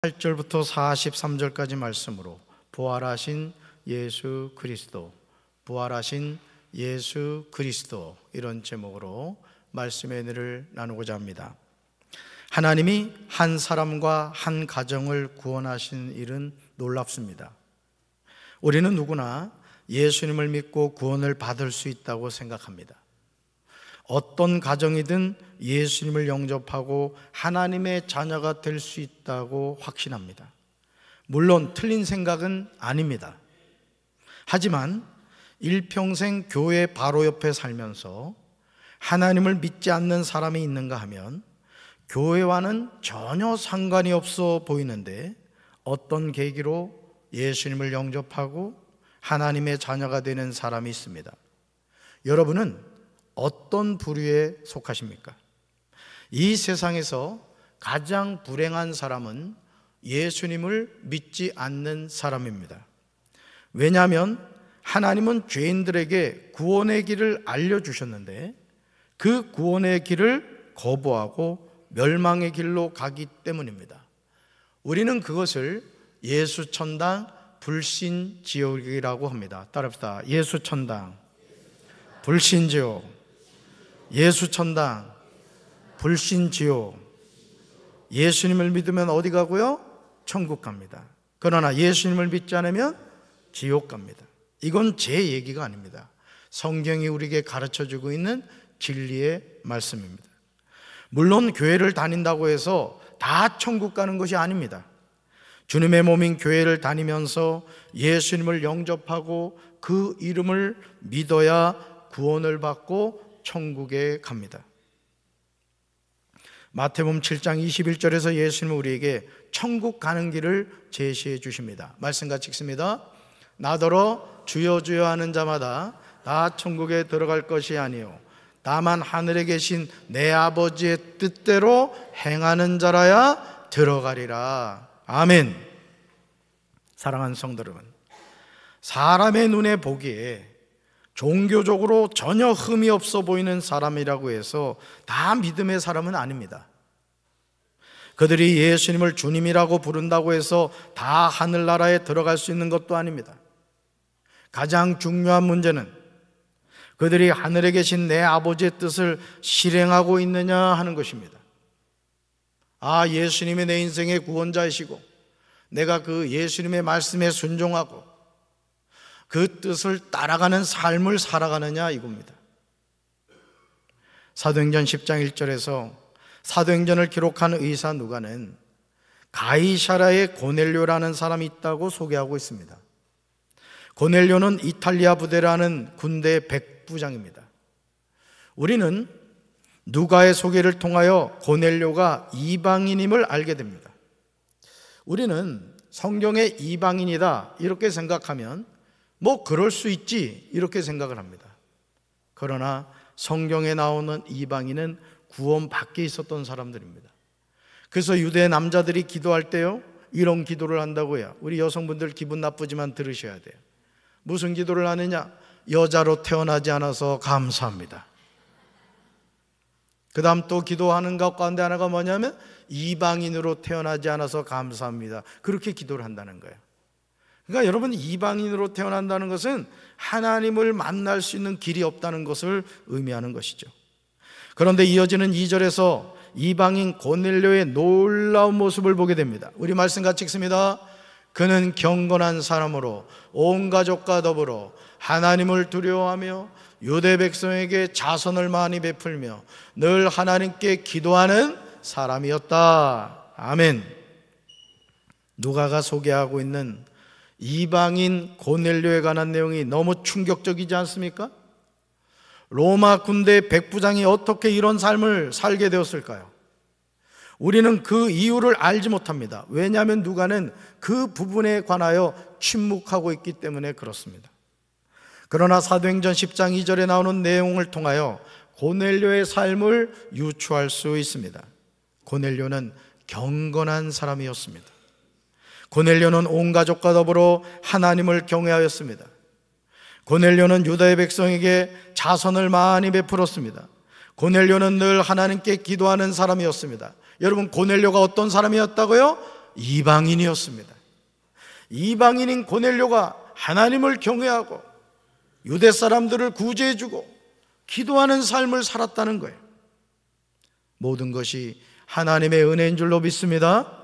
8절부터 43절까지 말씀으로 부활하신 예수 그리스도, 부활하신 예수 그리스도, 이런 제목으로 말씀의 은혜를 나누고자 합니다. 하나님이 한 사람과 한 가정을 구원하신 일은 놀랍습니다. 우리는 누구나 예수님을 믿고 구원을 받을 수 있다고 생각합니다. 어떤 가정이든 예수님을 영접하고 하나님의 자녀가 될 수 있다고 확신합니다. 물론 틀린 생각은 아닙니다. 하지만 일평생 교회 바로 옆에 살면서 하나님을 믿지 않는 사람이 있는가 하면 교회와는 전혀 상관이 없어 보이는데 어떤 계기로 예수님을 영접하고 하나님의 자녀가 되는 사람이 있습니다. 여러분은 어떤 부류에 속하십니까? 이 세상에서 가장 불행한 사람은 예수님을 믿지 않는 사람입니다. 왜냐하면 하나님은 죄인들에게 구원의 길을 알려주셨는데 그 구원의 길을 거부하고 멸망의 길로 가기 때문입니다. 우리는 그것을 예수천당 불신지옥이라고 합니다. 따라합시다. 예수천당 불신지옥, 예수천당 불신지옥. 예수님을 믿으면 어디 가고요? 천국 갑니다. 그러나 예수님을 믿지 않으면 지옥 갑니다. 이건 제 얘기가 아닙니다. 성경이 우리에게 가르쳐주고 있는 진리의 말씀입니다. 물론 교회를 다닌다고 해서 다 천국 가는 것이 아닙니다. 주님의 몸인 교회를 다니면서 예수님을 영접하고 그 이름을 믿어야 구원을 받고 천국에 갑니다. 마태복음 7장 21절에서 예수님은 우리에게 천국 가는 길을 제시해 주십니다. 말씀 같이 읽습니다. 나더러 주여 주여 하는 자마다 다 천국에 들어갈 것이 아니요 다만 하늘에 계신 내 아버지의 뜻대로 행하는 자라야 들어가리라. 아멘. 사랑하는 성도 여러분, 사람의 눈에 보기에 종교적으로 전혀 흠이 없어 보이는 사람이라고 해서 다 믿음의 사람은 아닙니다. 그들이 예수님을 주님이라고 부른다고 해서 다 하늘나라에 들어갈 수 있는 것도 아닙니다. 가장 중요한 문제는 그들이 하늘에 계신 내 아버지의 뜻을 실행하고 있느냐 하는 것입니다. 아, 예수님이 내 인생의 구원자이시고 내가 그 예수님의 말씀에 순종하고 그 뜻을 따라가는 삶을 살아가느냐 이겁니다. 사도행전 10장 1절에서 사도행전을 기록한 의사 누가는 가이사랴에 고넬료라는 사람이 있다고 소개하고 있습니다. 고넬료는 이탈리아 부대라는 군대 백부장입니다. 우리는 누가의 소개를 통하여 고넬료가 이방인임을 알게 됩니다. 우리는 성경의 이방인이다 이렇게 생각하면 뭐 그럴 수 있지 이렇게 생각을 합니다. 그러나 성경에 나오는 이방인은 구원 밖에 있었던 사람들입니다. 그래서 유대 남자들이 기도할 때요 이런 기도를 한다고 해요. 우리 여성분들 기분 나쁘지만 들으셔야 돼요. 무슨 기도를 하느냐? 여자로 태어나지 않아서 감사합니다. 그 다음 또 기도하는 것 가운데 하나가 뭐냐면 이방인으로 태어나지 않아서 감사합니다. 그렇게 기도를 한다는 거예요. 그러니까 여러분, 이방인으로 태어난다는 것은 하나님을 만날 수 있는 길이 없다는 것을 의미하는 것이죠. 그런데 이어지는 2절에서 이방인 고넬료의 놀라운 모습을 보게 됩니다. 우리 말씀 같이 읽습니다. 그는 경건한 사람으로 온 가족과 더불어 하나님을 두려워하며 유대 백성에게 자선을 많이 베풀며 늘 하나님께 기도하는 사람이었다. 아멘. 누가가 소개하고 있는 이방인 고넬료에 관한 내용이 너무 충격적이지 않습니까? 로마 군대 백부장이 어떻게 이런 삶을 살게 되었을까요? 우리는 그 이유를 알지 못합니다. 왜냐하면 누가는 그 부분에 관하여 침묵하고 있기 때문에 그렇습니다. 그러나 사도행전 10장 2절에 나오는 내용을 통하여 고넬료의 삶을 유추할 수 있습니다. 고넬료는 경건한 사람이었습니다. 고넬료는 온 가족과 더불어 하나님을 경외하였습니다. 고넬료는 유다의 백성에게 자선을 많이 베풀었습니다. 고넬료는 늘 하나님께 기도하는 사람이었습니다. 여러분, 고넬료가 어떤 사람이었다고요? 이방인이었습니다. 이방인인 고넬료가 하나님을 경외하고 유대 사람들을 구제해주고 기도하는 삶을 살았다는 거예요. 모든 것이 하나님의 은혜인 줄로 믿습니다.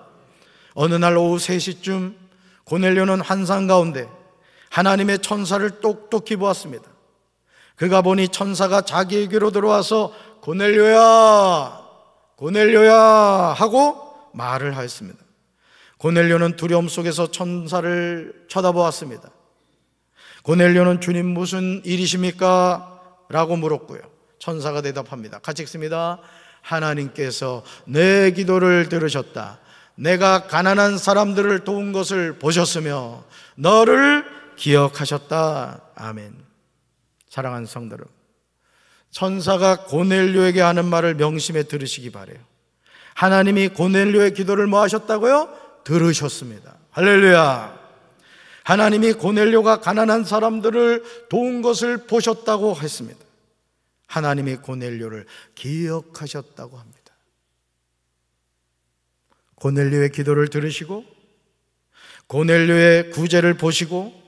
어느 날 오후 3시쯤 고넬료는 환상 가운데 하나님의 천사를 똑똑히 보았습니다. 그가 보니 천사가 자기에게로 들어와서 고넬료야, 고넬료야 하고 말을 하였습니다. 고넬료는 두려움 속에서 천사를 쳐다보았습니다. 고넬료는 주님 무슨 일이십니까? 라고 물었고요. 천사가 대답합니다. 같이 읽습니다. 하나님께서 내 기도를 들으셨다. 내가 가난한 사람들을 도운 것을 보셨으며 너를 기억하셨다. 아멘. 사랑하는 성도 여러분, 천사가 고넬료에게 하는 말을 명심해 들으시기 바라요. 하나님이 고넬료의 기도를 뭐 하셨다고요? 들으셨습니다. 할렐루야. 하나님이 고넬료가 가난한 사람들을 도운 것을 보셨다고 했습니다. 하나님이 고넬료를 기억하셨다고 합니다. 고넬료의 기도를 들으시고 고넬료의 구제를 보시고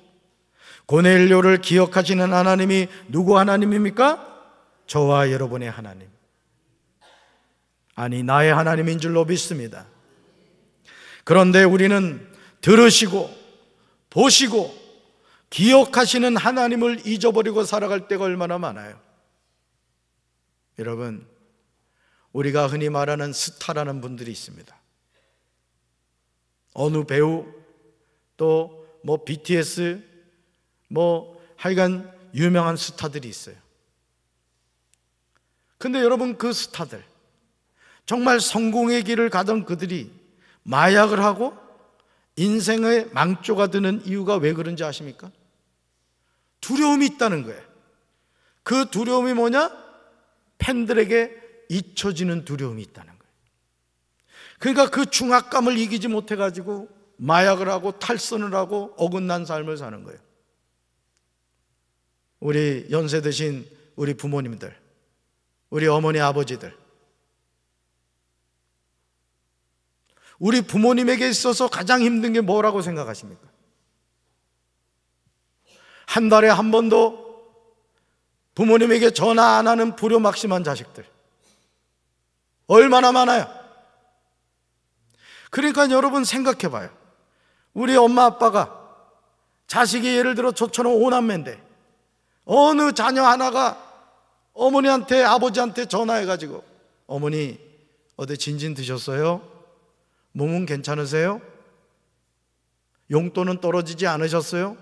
고넬료를 기억하시는 하나님이 누구 하나님입니까? 저와 여러분의 하나님, 아니 나의 하나님인 줄로 믿습니다. 그런데 우리는 들으시고 보시고 기억하시는 하나님을 잊어버리고 살아갈 때가 얼마나 많아요. 여러분, 우리가 흔히 말하는 스타라는 분들이 있습니다. 어느 배우, 또 뭐 BTS, 뭐 하여간 유명한 스타들이 있어요. 근데 여러분, 그 스타들, 정말 성공의 길을 가던 그들이 마약을 하고 인생의 망조가 드는 이유가 왜 그런지 아십니까? 두려움이 있다는 거예요. 그 두려움이 뭐냐? 팬들에게 잊혀지는 두려움이 있다는 거예요. 그러니까 그 중압감을 이기지 못해가지고 마약을 하고 탈선을 하고 어긋난 삶을 사는 거예요. 우리 연세 드신 우리 부모님들, 우리 어머니 아버지들, 우리 부모님에게 있어서 가장 힘든 게 뭐라고 생각하십니까? 한 달에 한 번도 부모님에게 전화 안 하는 불효막심한 자식들 얼마나 많아요. 그러니까 여러분 생각해 봐요. 우리 엄마 아빠가 자식이 예를 들어 저처럼 5남매인데 어느 자녀 하나가 어머니한테 아버지한테 전화해가지고 어머니 어디 진진 드셨어요? 몸은 괜찮으세요? 용돈은 떨어지지 않으셨어요?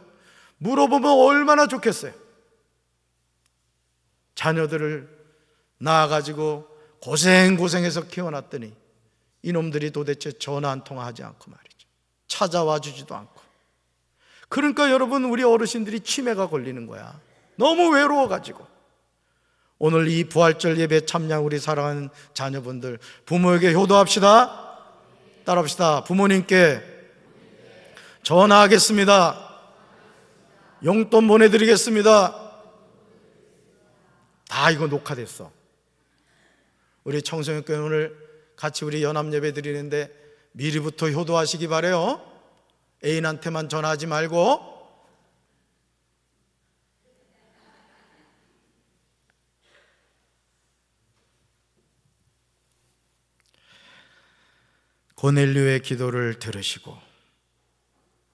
물어보면 얼마나 좋겠어요. 자녀들을 낳아가지고 고생해서 키워놨더니 이놈들이 도대체 전화 한 통 하지 않고 말이죠. 찾아와 주지도 않고. 그러니까 여러분, 우리 어르신들이 치매가 걸리는 거야. 너무 외로워가지고. 오늘 이 부활절 예배 참여한 우리 사랑하는 자녀분들, 부모에게 효도합시다. 따라합시다. 부모님께 전화하겠습니다. 용돈 보내드리겠습니다. 다 이거 녹화됐어. 우리 청소년교회 오늘 같이 우리 연합 예배 드리는데 미리부터 효도하시기 바래요. 애인한테만 전화하지 말고. 고넬료의 기도를 들으시고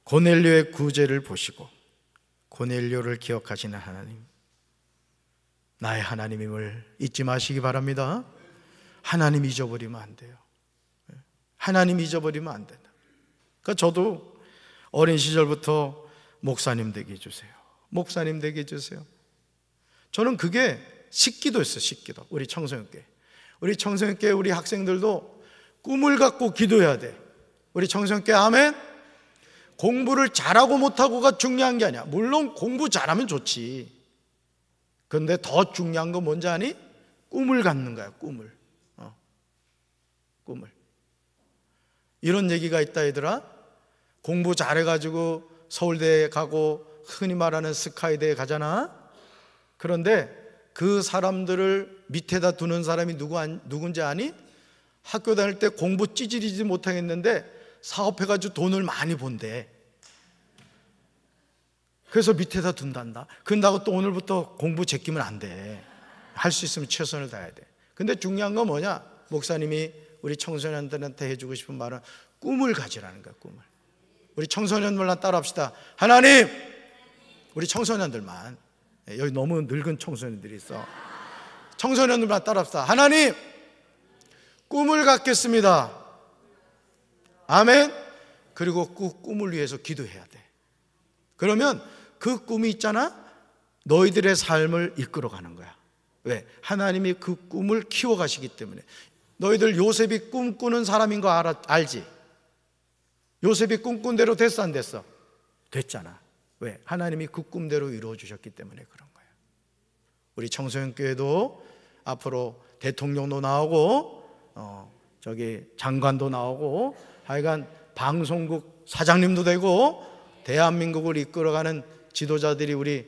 고넬료의 구제를 보시고 고넬료를 기억하시는 하나님, 나의 하나님임을 잊지 마시기 바랍니다. 하나님 잊어버리면 안 돼요. 하나님 잊어버리면 안 된다. 그러니까 저도 어린 시절부터 목사님 되게 해주세요. 목사님 되게 해주세요. 저는 그게 식기도였어요. 식기도. 우리 청소년교회, 우리 학생들도 꿈을 갖고 기도해야 돼. 우리 청소년교회 아멘. 공부를 잘하고 못하고가 중요한 게 아니야. 물론 공부 잘하면 좋지. 그런데 더 중요한 건 뭔지 아니? 꿈을 갖는 거야. 꿈을. 꿈을. 이런 얘기가 있다 얘들아. 공부 잘해가지고 서울대에 가고 흔히 말하는 스카이대에 가잖아. 그런데 그 사람들을 밑에다 두는 사람이 누군지 아니? 학교 다닐 때 공부 찌질이지 못하겠는데 사업해가지고 돈을 많이 번대. 그래서 밑에다 둔단다. 근다고 또 오늘부터 공부 제끼면 안 돼. 할 수 있으면 최선을 다해야 돼. 근데 중요한 건 뭐냐? 목사님이 우리 청소년들한테 해주고 싶은 말은 꿈을 가지라는 거야. 꿈을. 우리 청소년들만 따라합시다. 하나님, 우리 청소년들만, 여기 너무 늙은 청소년들이 있어. 청소년들만 따라합시다. 하나님, 꿈을 갖겠습니다. 아멘. 그리고 그 꿈을 위해서 기도해야 돼. 그러면 그 꿈이 있잖아, 너희들의 삶을 이끌어가는 거야. 왜? 하나님이 그 꿈을 키워가시기 때문에. 너희들 요셉이 꿈꾸는 사람인 거 알지? 요셉이 꿈꾼 대로 됐어, 안 됐어? 됐잖아. 왜? 하나님이 그 꿈대로 이루어 주셨기 때문에 그런 거예요. 우리 청소년교회도 앞으로 대통령도 나오고 장관도 나오고, 하여간 방송국 사장님도 되고, 대한민국을 이끌어가는 지도자들이 우리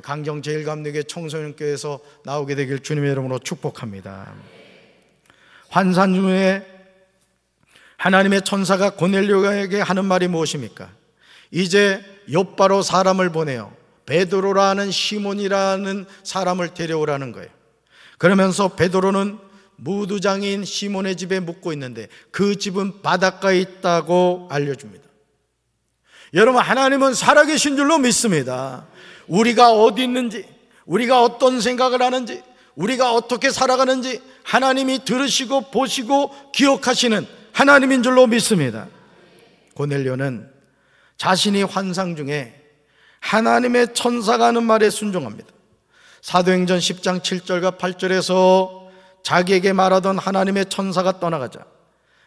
강경제일감리교회 청소년교회에서 나오게 되길 주님의 이름으로 축복합니다. 환산 중에 하나님의 천사가 고넬료에게 하는 말이 무엇입니까? 이제 욥바로 사람을 보내요. 베드로라는 시몬이라는 사람을 데려오라는 거예요. 그러면서 베드로는 무두장인 시몬의 집에 묵고 있는데 그 집은 바닷가에 있다고 알려줍니다. 여러분, 하나님은 살아계신 줄로 믿습니다. 우리가 어디 있는지, 우리가 어떤 생각을 하는지, 우리가 어떻게 살아가는지 하나님이 들으시고 보시고 기억하시는 하나님인 줄로 믿습니다. 고넬료는 자신이 환상 중에 하나님의 천사가 하는 말에 순종합니다. 사도행전 10장 7절과 8절에서 자기에게 말하던 하나님의 천사가 떠나가자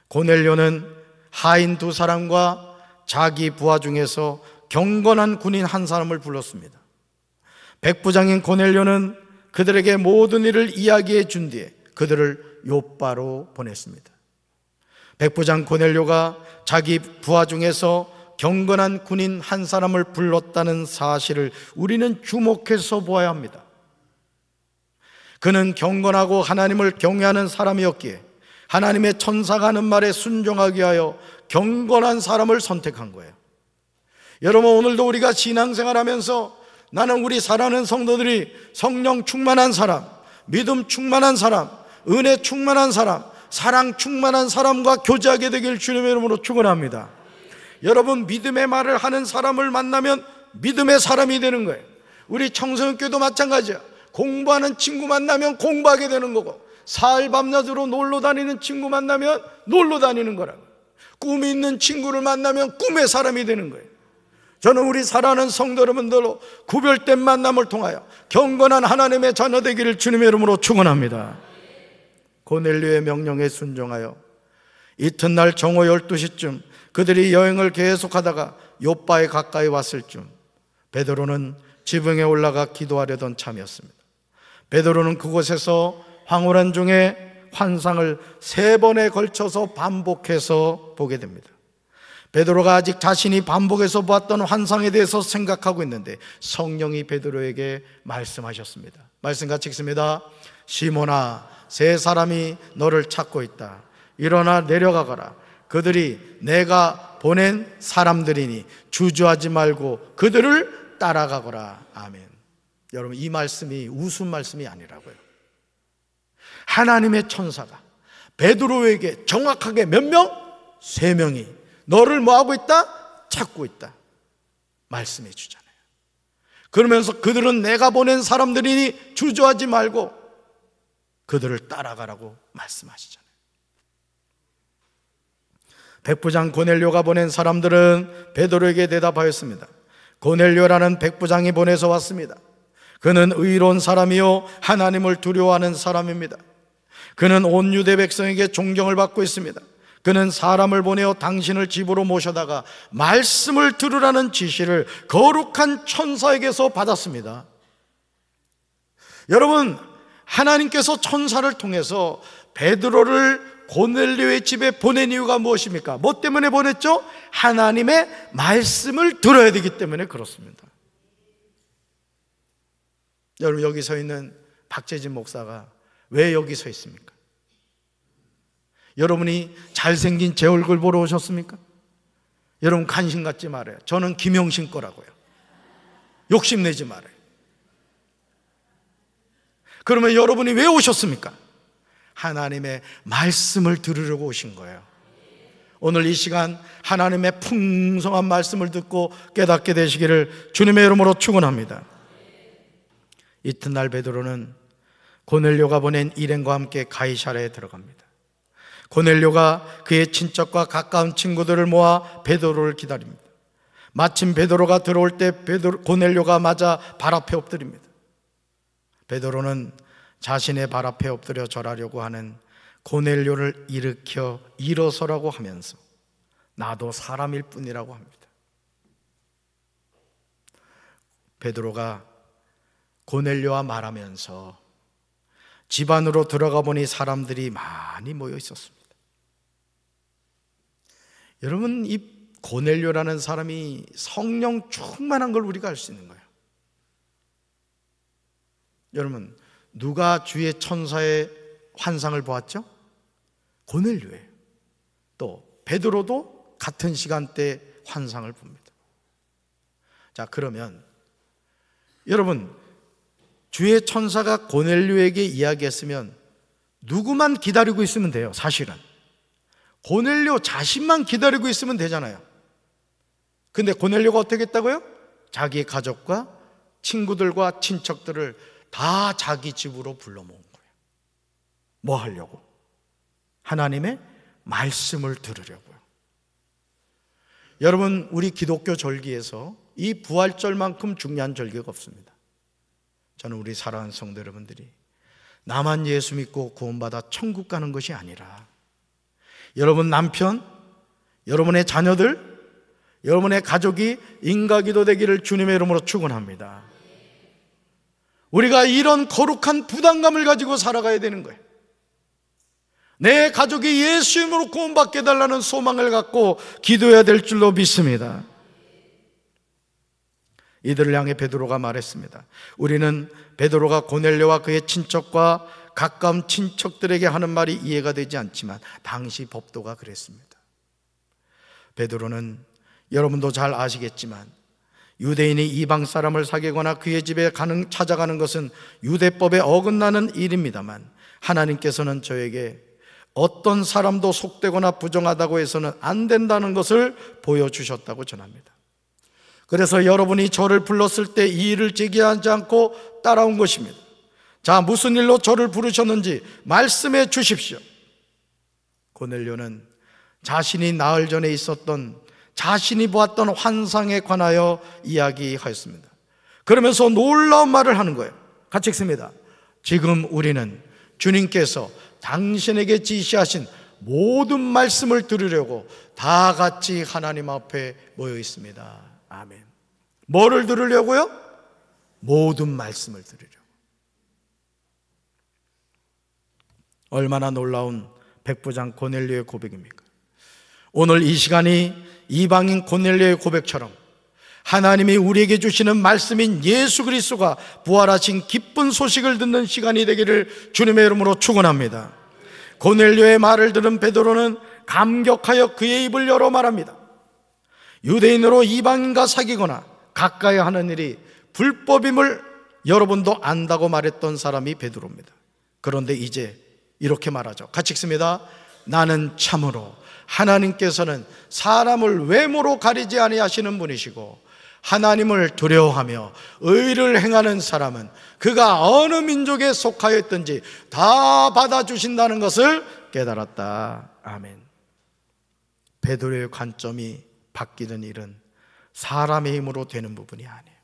고넬료는 하인 두 사람과 자기 부하 중에서 경건한 군인 한 사람을 불렀습니다. 백부장인 고넬료는 그들에게 모든 일을 이야기해 준 뒤에 그들을 욥바로 보냈습니다. 백부장 고넬료가 자기 부하 중에서 경건한 군인 한 사람을 불렀다는 사실을 우리는 주목해서 보아야 합니다. 그는 경건하고 하나님을 경외하는 사람이었기에 하나님의 천사가 하는 말에 순종하기 위하여 경건한 사람을 선택한 거예요. 여러분, 오늘도 우리가 신앙생활하면서 나는 우리 사랑하는 성도들이 성령 충만한 사람, 믿음 충만한 사람, 은혜 충만한 사람, 사랑 충만한 사람과 교제하게 되길 주님의 이름으로 축원합니다. 여러분, 믿음의 말을 하는 사람을 만나면 믿음의 사람이 되는 거예요. 우리 청소년교도 마찬가지야. 공부하는 친구 만나면 공부하게 되는 거고, 사흘 밤낮으로 놀러 다니는 친구 만나면 놀러 다니는 거라고. 꿈이 있는 친구를 만나면 꿈의 사람이 되는 거예요. 저는 우리 사랑하는 성도 여러분들로 구별된 만남을 통하여 경건한 하나님의 자녀 되기를 주님의 이름으로 축원합니다. 고넬료의 명령에 순종하여 이튿날 정오 12시쯤 그들이 여행을 계속하다가 욥바에 가까이 왔을 쯤 베드로는 지붕에 올라가 기도하려던 참이었습니다. 베드로는 그곳에서 황홀한 중에 환상을 3번에 걸쳐서 반복해서 보게 됩니다. 베드로가 아직 자신이 반복해서 보았던 환상에 대해서 생각하고 있는데 성령이 베드로에게 말씀하셨습니다. 말씀 같이 읽습니다. 시몬아, 3사람이 너를 찾고 있다. 일어나 내려가거라. 그들이 내가 보낸 사람들이니 주저하지 말고 그들을 따라가거라. 아멘. 여러분, 이 말씀이 웃음 말씀이 아니라고요. 하나님의 천사가 베드로에게 정확하게 몇 명? 3명이 너를 뭐하고 있다? 찾고 있다 말씀해 주잖아요. 그러면서 그들은 내가 보낸 사람들이니 주저하지 말고 그들을 따라가라고 말씀하시잖아요. 백부장 고넬료가 보낸 사람들은 베드로에게 대답하였습니다. 고넬료라는 백부장이 보내서 왔습니다. 그는 의로운 사람이요 하나님을 두려워하는 사람입니다. 그는 온 유대 백성에게 존경을 받고 있습니다. 그는 사람을 보내어 당신을 집으로 모셔다가 말씀을 들으라는 지시를 거룩한 천사에게서 받았습니다. 여러분, 하나님께서 천사를 통해서 베드로를 고넬료의 집에 보낸 이유가 무엇입니까? 뭐 때문에 보냈죠? 하나님의 말씀을 들어야 되기 때문에 그렇습니다. 여러분, 여기 서 있는 박재진 목사가 왜 여기 서 있습니까? 여러분이 잘생긴 제 얼굴 보러 오셨습니까? 여러분 관심 갖지 말아요. 저는 김영신 거라고요. 욕심내지 말아요. 그러면 여러분이 왜 오셨습니까? 하나님의 말씀을 들으려고 오신 거예요. 오늘 이 시간 하나님의 풍성한 말씀을 듣고 깨닫게 되시기를 주님의 이름으로 축원합니다. 이튿날 베드로는 고넬료가 보낸 일행과 함께 가이사랴에 들어갑니다. 고넬료가 그의 친척과 가까운 친구들을 모아 베드로를 기다립니다. 마침 베드로가 들어올 때 고넬료가 맞아 발 앞에 엎드립니다. 베드로는 자신의 발 앞에 엎드려 절하려고 하는 고넬료를 일으켜 일어서라고 하면서 나도 사람일 뿐이라고 합니다. 베드로가 고넬료와 말하면서 집 안으로 들어가 보니 사람들이 많이 모여 있었습니다. 여러분, 이 고넬료라는 사람이 성령 충만한 걸 우리가 알 수 있는 거예요. 여러분, 누가 주의 천사의 환상을 보았죠? 고넬료예요. 또 베드로도 같은 시간대에 환상을 봅니다. 자, 그러면 여러분, 주의 천사가 고넬료에게 이야기했으면 누구만 기다리고 있으면 돼요. 사실은 고넬료 자신만 기다리고 있으면 되잖아요. 근데 고넬료가 어떻게 했다고요? 자기 가족과 친구들과 친척들을 다 자기 집으로 불러 모은 거예요. 뭐 하려고? 하나님의 말씀을 들으려고요. 여러분, 우리 기독교 절기에서 이 부활절만큼 중요한 절기가 없습니다. 저는 우리 사랑하는 성도 여러분들이 나만 예수 믿고 구원받아 천국 가는 것이 아니라 여러분 남편, 여러분의 자녀들, 여러분의 가족이 인가기도 되기를 주님의 이름으로 축원합니다. 우리가 이런 거룩한 부담감을 가지고 살아가야 되는 거예요. 내 가족이 예수 이름으로 구원받게 해달라는 소망을 갖고 기도해야 될 줄로 믿습니다. 이들을 향해 베드로가 말했습니다. 우리는 베드로가 고넬료와 그의 친척과 가까운 친척들에게 하는 말이 이해가 되지 않지만 당시 법도가 그랬습니다. 베드로는 여러분도 잘 아시겠지만 유대인이 이방 사람을 사귀거나 그의 집에 찾아가는 것은 유대법에 어긋나는 일입니다만 하나님께서는 저에게 어떤 사람도 속되거나 부정하다고 해서는 안 된다는 것을 보여주셨다고 전합니다. 그래서 여러분이 저를 불렀을 때 이 일을 제기하지 않고 따라온 것입니다. 자, 무슨 일로 저를 부르셨는지 말씀해 주십시오. 고넬료는 자신이 나흘 전에 있었던 자신이 보았던 환상에 관하여 이야기하였습니다. 그러면서 놀라운 말을 하는 거예요. 같이 읽습니다. 지금 우리는 주님께서 당신에게 지시하신 모든 말씀을 들으려고 다 같이 하나님 앞에 모여 있습니다. 아멘. 뭐를 들으려고요? 모든 말씀을 들으려고. 얼마나 놀라운 백부장 고넬료의 고백입니까? 오늘 이 시간이 이방인 고넬료의 고백처럼 하나님이 우리에게 주시는 말씀인 예수 그리스도가 부활하신 기쁜 소식을 듣는 시간이 되기를 주님의 이름으로 축원합니다. 고넬료의 말을 들은 베드로는 감격하여 그의 입을 열어 말합니다. 유대인으로 이방인과 사귀거나 가까이 하는 일이 불법임을 여러분도 안다고 말했던 사람이 베드로입니다. 그런데 이제 이렇게 말하죠. 같이 읽습니다. 나는 참으로 하나님께서는 사람을 외모로 가리지 아니하시는 분이시고 하나님을 두려워하며 의를 행하는 사람은 그가 어느 민족에 속하여 있든지 다 받아주신다는 것을 깨달았다. 아멘. 베드로의 관점이 바뀌는 일은 사람의 힘으로 되는 부분이 아니에요.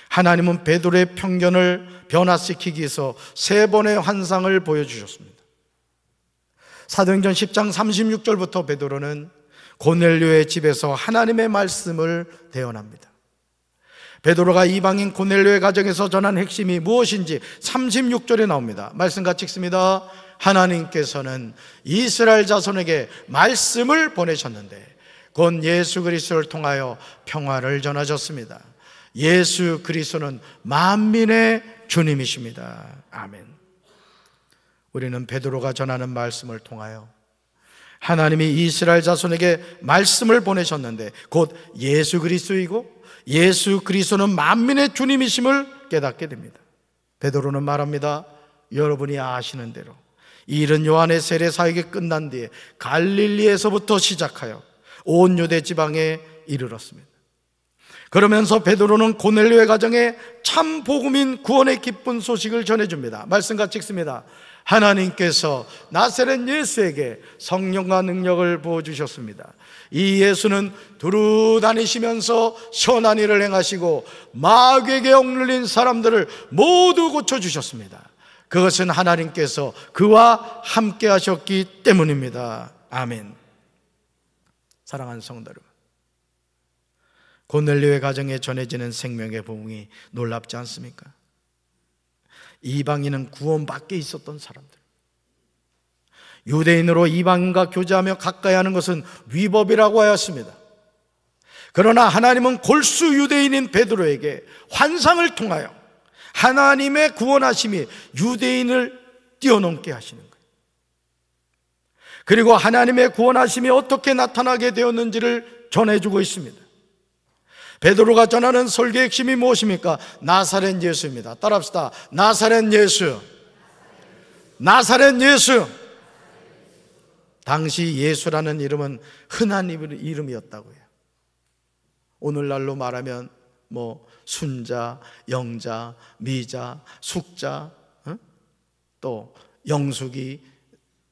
하나님은 베드로의 편견을 변화시키기 위해서 3번의 환상을 보여주셨습니다. 사도행전 10장 36절부터 베드로는 고넬료의 집에서 하나님의 말씀을 대언합니다. 베드로가 이방인 고넬료의 가정에서 전한 핵심이 무엇인지 36절에 나옵니다. 말씀 같이 읽습니다. 하나님께서는 이스라엘 자손에게 말씀을 보내셨는데 곧 예수 그리스도를 통하여 평화를 전하셨습니다. 예수 그리스도는 만민의 주님이십니다. 아멘. 우리는 베드로가 전하는 말씀을 통하여 하나님이 이스라엘 자손에게 말씀을 보내셨는데 곧 예수 그리스도이고 예수 그리스도는 만민의 주님이심을 깨닫게 됩니다. 베드로는 말합니다. 여러분이 아시는 대로 이 일은 요한의 세례 사역이 끝난 뒤에 갈릴리에서부터 시작하여 온 유대 지방에 이르렀습니다. 그러면서 베드로는 고넬료의 가정에 참 복음인 구원의 기쁜 소식을 전해줍니다. 말씀 같이 읽습니다. 하나님께서 나사렛 예수에게 성령과 능력을 부어주셨습니다. 이 예수는 두루 다니시면서 선한 일을 행하시고 마귀에게 억눌린 사람들을 모두 고쳐주셨습니다. 그것은 하나님께서 그와 함께 하셨기 때문입니다. 아멘. 사랑하는 성도 여러분, 고넬료의 가정에 전해지는 생명의 복음이 놀랍지 않습니까? 이방인은 구원 밖에 있었던 사람들, 유대인으로 이방인과 교제하며 가까이 하는 것은 위법이라고 하였습니다. 그러나 하나님은 골수 유대인인 베드로에게 환상을 통하여 하나님의 구원하심이 유대인을 뛰어넘게 하시는 거예요. 그리고 하나님의 구원하심이 어떻게 나타나게 되었는지를 전해주고 있습니다. 베드로가 전하는 설교의 핵심이 무엇입니까? 나사렛 예수입니다. 따라합시다. 나사렛 예수. 나사렛 예수. 당시 예수라는 이름은 흔한 이름이었다고 해요. 오늘날로 말하면 순자, 영자, 미자, 숙자, 또 영숙이,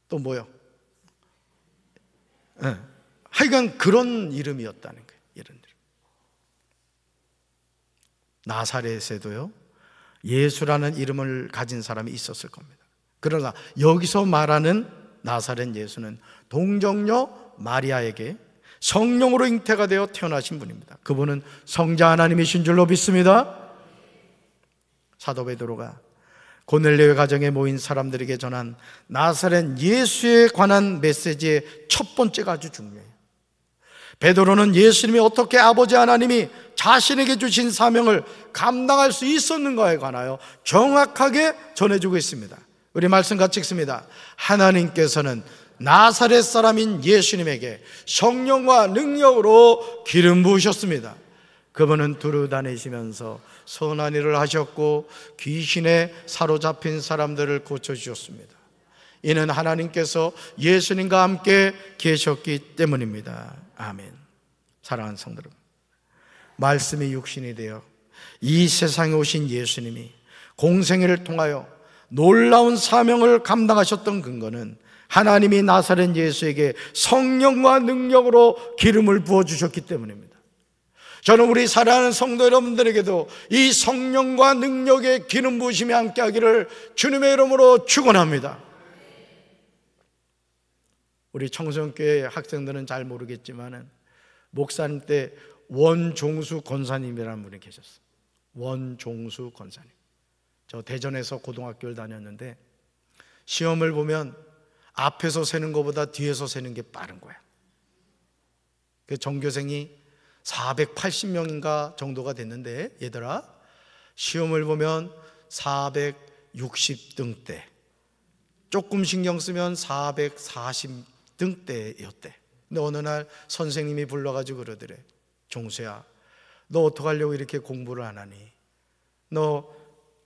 또 뭐요? 하여간 그런 이름이었다는 거예요. 이런 이름. 나사렛에도요 예수라는 이름을 가진 사람이 있었을 겁니다. 그러나 여기서 말하는 나사렛 예수는 동정녀 마리아에게 성령으로 잉태가 되어 태어나신 분입니다. 그분은 성자 하나님이신 줄로 믿습니다. 사도 베드로가 고넬료의 가정에 모인 사람들에게 전한 나사렛 예수에 관한 메시지의 첫 번째가 아주 중요해요. 베드로는 예수님이 어떻게 아버지 하나님이 자신에게 주신 사명을 감당할 수 있었는가에 관하여 정확하게 전해주고 있습니다. 우리 말씀 같이 읽습니다. 하나님께서는 나사렛 사람인 예수님에게 성령과 능력으로 기름 부으셨습니다. 그분은 두루 다니시면서 선한 일을 하셨고 귀신에 사로잡힌 사람들을 고쳐주셨습니다. 이는 하나님께서 예수님과 함께 계셨기 때문입니다. 아멘. 사랑하는 성도 여러분, 말씀이 육신이 되어 이 세상에 오신 예수님이 공생애를 통하여 놀라운 사명을 감당하셨던 근거는 하나님이 나사렛 예수에게 성령과 능력으로 기름을 부어주셨기 때문입니다. 저는 우리 사랑하는 성도 여러분들에게도 이 성령과 능력의 기름 부으심이 함께하기를 주님의 이름으로 축원합니다. 우리 청소년교회 학생들은 잘 모르겠지만 목사님 때 원종수 권사님이라는 분이 계셨어요. 원종수 권사님. 저 대전에서 고등학교를 다녔는데 시험을 보면 앞에서 세는 것보다 뒤에서 세는 게 빠른 거야. 그 전교생이 480명인가 정도가 됐는데 얘들아 시험을 보면 460등대, 조금 신경 쓰면 440등대였대. 근데 어느 날 선생님이 불러가지고 그러더래. 종수야, 너 어떡하려고 이렇게 공부를 안 하니? 너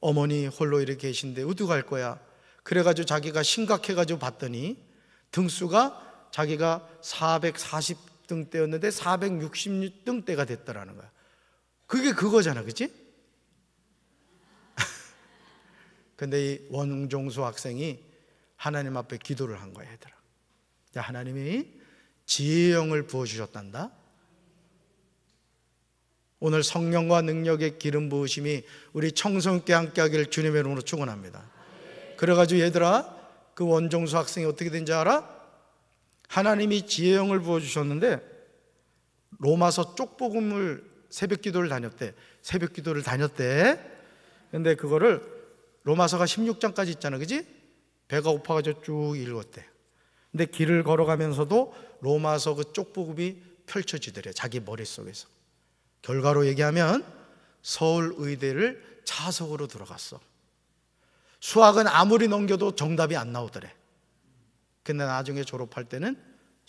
어머니 홀로 이렇게 계신데 어디 갈 거야? 그래가지고 자기가 심각해가지고 봤더니 등수가 자기가 440등대였는데 466등대가 됐더라는 거야. 그게 그거잖아, 그치? 근데 이 원종수 학생이 하나님 앞에 기도를 한 거야, 얘들아. 야, 하나님이 지혜의 영을 부어주셨단다. 오늘 성령과 능력의 기름 부으심이 우리 청소년께 함께 하기를 주님의 이름으로 축원합니다. 그래가지고 얘들아, 그 원종수 학생이 어떻게 된지 알아? 하나님이 지혜의 영을 부어주셨는데 로마서 쪽복음을 새벽기도를 다녔대. 새벽기도를 다녔대. 근데 그거를 로마서가 16장까지 있잖아, 그지? 배가 고파가지고 쭉 읽었대. 근데 길을 걸어가면서도 로마서 그 쪽복음이 펼쳐지더래, 자기 머릿속에서. 결과로 얘기하면 서울의대를 자석으로 들어갔어. 수학은 아무리 넘겨도 정답이 안 나오더래. 근데 나중에 졸업할 때는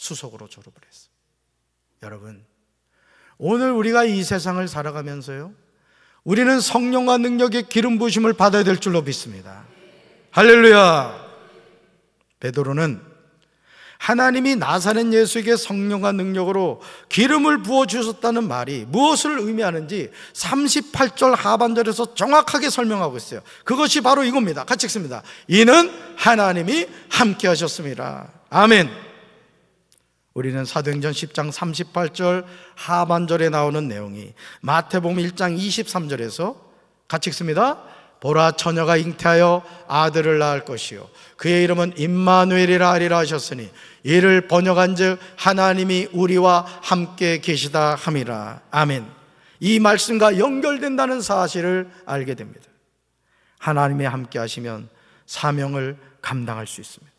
수석으로 졸업을 했어요. 여러분, 오늘 우리가 이 세상을 살아가면서요, 우리는 성령과 능력의 기름 부으심을 받아야 될 줄로 믿습니다. 할렐루야. 베드로는 하나님이 나사렛 예수에게 성령과 능력으로 기름을 부어주셨다는 말이 무엇을 의미하는지 38절 하반절에서 정확하게 설명하고 있어요. 그것이 바로 이겁니다. 같이 읽습니다. 이는 하나님이 함께 하셨습니다. 아멘. 우리는 사도행전 10장 38절 하반절에 나오는 내용이 마태복음 1장 23절에서 같이 읽습니다. 보라, 처녀가 잉태하여 아들을 낳을 것이요 그의 이름은 임마누엘이라 하리라 하셨으니 이를 번역한즉 하나님이 우리와 함께 계시다 함이라. 아멘. 이 말씀과 연결된다는 사실을 알게 됩니다. 하나님이 함께 하시면 사명을 감당할 수 있습니다.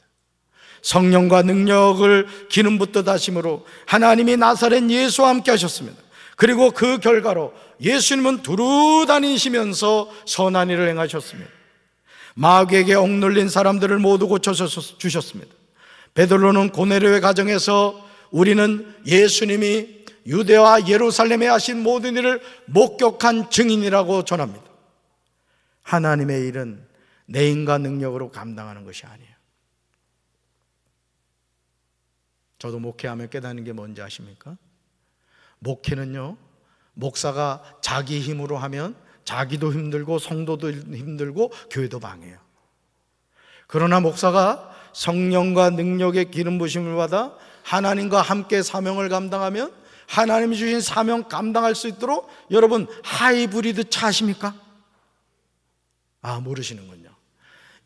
성령과 능력을 기름 붓듯 하심으로 하나님이 나사렛 예수와 함께 하셨습니다. 그리고 그 결과로 예수님은 두루 다니시면서 선한 일을 행하셨습니다. 마귀에게 억눌린 사람들을 모두 고쳐주셨습니다. 베드로는 고넬료의 가정에서 우리는 예수님이 유대와 예루살렘에 하신 모든 일을 목격한 증인이라고 전합니다. 하나님의 일은 내 힘과 능력으로 감당하는 것이 아니에요. 저도 목회하며 깨닫는 게 뭔지 아십니까? 목회는요, 목사가 자기 힘으로 하면 자기도 힘들고 성도도 힘들고 교회도 망해요. 그러나 목사가 성령과 능력의 기름 부심을 받아 하나님과 함께 사명을 감당하면 하나님이 주신 사명 감당할 수 있도록, 여러분 하이브리드 차 아십니까? 모르시는군요.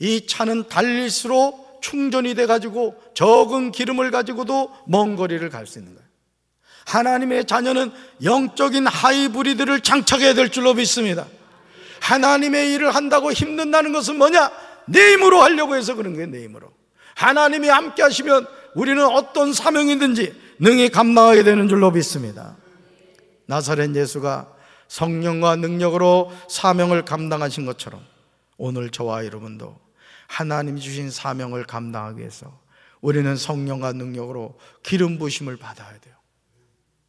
이 차는 달릴수록 충전이 돼가지고 적은 기름을 가지고도 먼 거리를 갈 수 있는 거예요. 하나님의 자녀는 영적인 하이브리드를 장착해야 될 줄로 믿습니다. 하나님의 일을 한다고 힘든다는 것은 뭐냐? 내 힘으로 하려고 해서 그런 거예요. 내 힘으로. 하나님이 함께 하시면 우리는 어떤 사명이든지 능히 감당하게 되는 줄로 믿습니다. 나사렛 예수가 성령과 능력으로 사명을 감당하신 것처럼 오늘 저와 여러분도 하나님이 주신 사명을 감당하기 위해서 우리는 성령과 능력으로 기름 부으심을 받아야 돼요.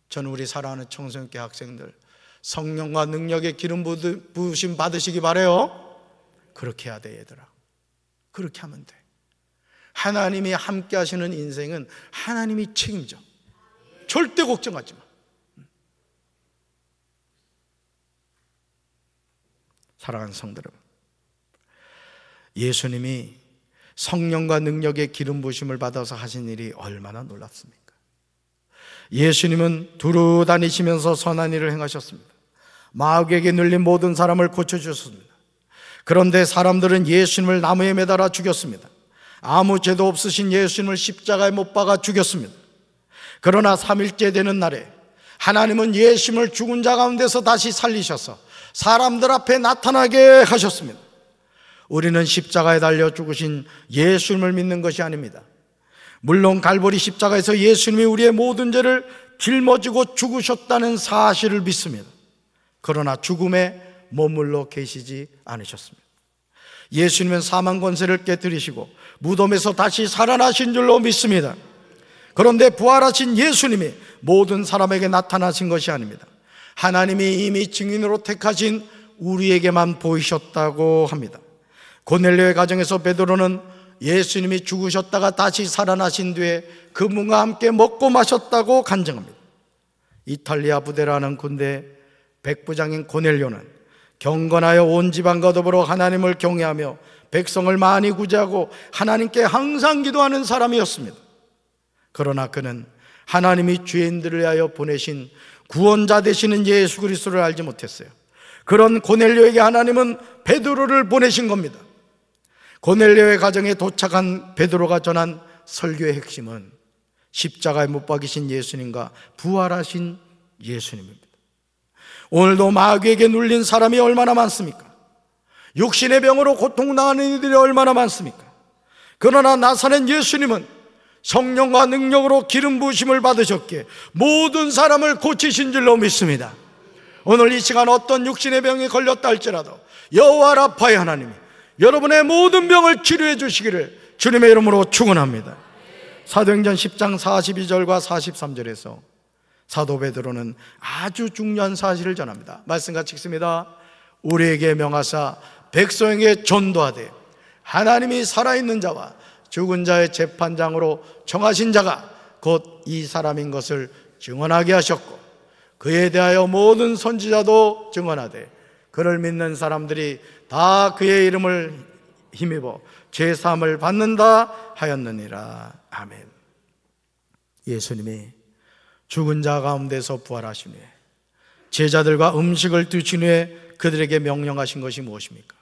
저는 우리 사랑하는 청소년교 학생들 성령과 능력의 기름 부으심 받으시기 바라요. 그렇게 해야 돼, 얘들아. 그렇게 하면 돼. 하나님이 함께 하시는 인생은 하나님이 책임져. 절대 걱정하지 마. 사랑하는 성도 여러분, 예수님이 성령과 능력의 기름 부으심을 받아서 하신 일이 얼마나 놀랍습니까? 예수님은 두루 다니시면서 선한 일을 행하셨습니다. 마귀에게 눌린 모든 사람을 고쳐주셨습니다. 그런데 사람들은 예수님을 나무에 매달아 죽였습니다. 아무 죄도 없으신 예수님을 십자가에 못 박아 죽였습니다. 그러나 3일째 되는 날에 하나님은 예수님을 죽은 자 가운데서 다시 살리셔서 사람들 앞에 나타나게 하셨습니다. 우리는 십자가에 달려 죽으신 예수님을 믿는 것이 아닙니다. 물론 갈보리 십자가에서 예수님이 우리의 모든 죄를 짊어지고 죽으셨다는 사실을 믿습니다. 그러나 죽음에 머물러 계시지 않으셨습니다. 예수님은 사망 권세를 깨뜨리시고 무덤에서 다시 살아나신 줄로 믿습니다. 그런데 부활하신 예수님이 모든 사람에게 나타나신 것이 아닙니다. 하나님이 이미 증인으로 택하신 우리에게만 보이셨다고 합니다. 고넬료의 가정에서 베드로는 예수님이 죽으셨다가 다시 살아나신 뒤에 그분과 함께 먹고 마셨다고 간증합니다. 이탈리아 부대라는 군대 백부장인 고넬료는 경건하여 온 집안과 더불어 하나님을 경외하며 백성을 많이 구제하고 하나님께 항상 기도하는 사람이었습니다. 그러나 그는 하나님이 죄인들을 위하여 보내신 구원자 되시는 예수 그리스도를 알지 못했어요. 그런 고넬료에게 하나님은 베드로를 보내신 겁니다. 고넬료의 가정에 도착한 베드로가 전한 설교의 핵심은 십자가에 못 박이신 예수님과 부활하신 예수님입니다. 오늘도 마귀에게 눌린 사람이 얼마나 많습니까? 육신의 병으로 고통당하는 이들이 얼마나 많습니까? 그러나 나사렛 예수님은 성령과 능력으로 기름 부으심을 받으셨기에 모든 사람을 고치신 줄로 믿습니다. 오늘 이 시간 어떤 육신의 병이 걸렸다 할지라도 여호와 라파의 하나님이 여러분의 모든 병을 치료해 주시기를 주님의 이름으로 축원합니다. 사도행전 10장 42절과 43절에서 사도 베드로는 아주 중요한 사실을 전합니다. 말씀 같이 읽습니다. 우리에게 명하사 백성에게 전도하되 하나님이 살아있는 자와 죽은 자의 재판장으로 정하신 자가 곧 이 사람인 것을 증언하게 하셨고, 그에 대하여 모든 선지자도 증언하되 그를 믿는 사람들이 다 그의 이름을 힘입어 죄사함을 받는다 하였느니라. 아멘. 예수님이 죽은 자 가운데서 부활하신 후에 제자들과 음식을 드신 후에 그들에게 명령하신 것이 무엇입니까?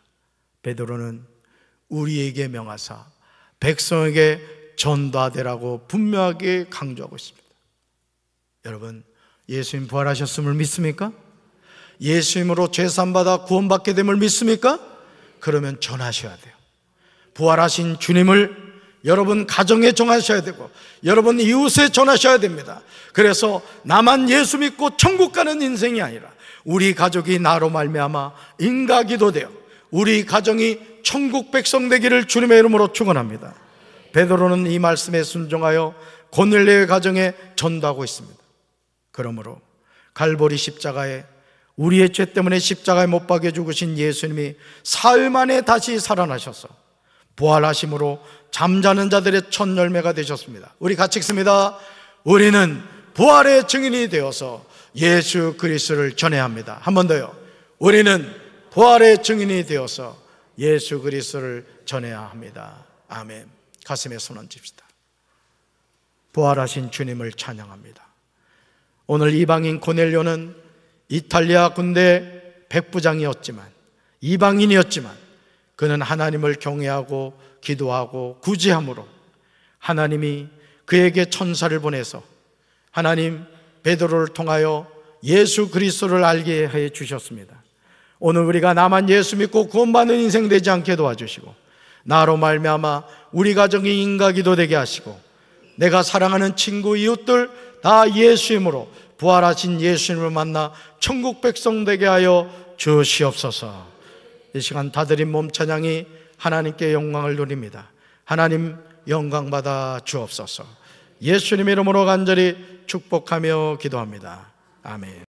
베드로는 우리에게 명하사 백성에게 전도하되라고 분명하게 강조하고 있습니다. 여러분, 예수님 부활하셨음을 믿습니까? 예수님으로 죄사함받아 구원받게 됨을 믿습니까? 그러면 전하셔야 돼요. 부활하신 주님을 여러분 가정에 전하셔야 되고 여러분 이웃에 전하셔야 됩니다. 그래서 나만 예수 믿고 천국 가는 인생이 아니라 우리 가족이 나로 말미암아 인가기도 되어 우리 가정이 천국 백성 되기를 주님의 이름으로 축원합니다. 베드로는 이 말씀에 순종하여 고넬료의 가정에 전도하고 있습니다. 그러므로 갈보리 십자가에 우리의 죄 때문에 십자가에 못 박혀 죽으신 예수님이 사흘 만에 다시 살아나셔서 부활하심으로 잠자는 자들의 첫 열매가 되셨습니다. 우리 같이 읽습니다. 우리는 부활의 증인이 되어서 예수 그리스도를 전해야 합니다. 한 번 더요. 우리는 부활의 증인이 되어서 예수 그리스도를 전해야 합니다. 아멘. 가슴에 손 얹읍시다. 부활하신 주님을 찬양합니다. 오늘 이방인 고넬료는 이탈리아 군대 백부장이었지만, 이방인이었지만 그는 하나님을 경외하고 기도하고 구제함으로 하나님이 그에게 천사를 보내서 하나님 베드로를 통하여 예수 그리스도를 알게 해 주셨습니다. 오늘 우리가 나만 예수 믿고 구원받는 인생 되지 않게 도와주시고 나로 말미암아 우리 가정이 인가기도 되게 하시고 내가 사랑하는 친구 이웃들 다 예수님으로 부활하신 예수님을 만나 천국 백성 되게 하여 주시옵소서. 이 시간 다드린 몸 찬양이 하나님께 영광을 돌립니다. 하나님 영광 받아 주옵소서. 예수님의 이름으로 간절히 축복하며 기도합니다. 아멘.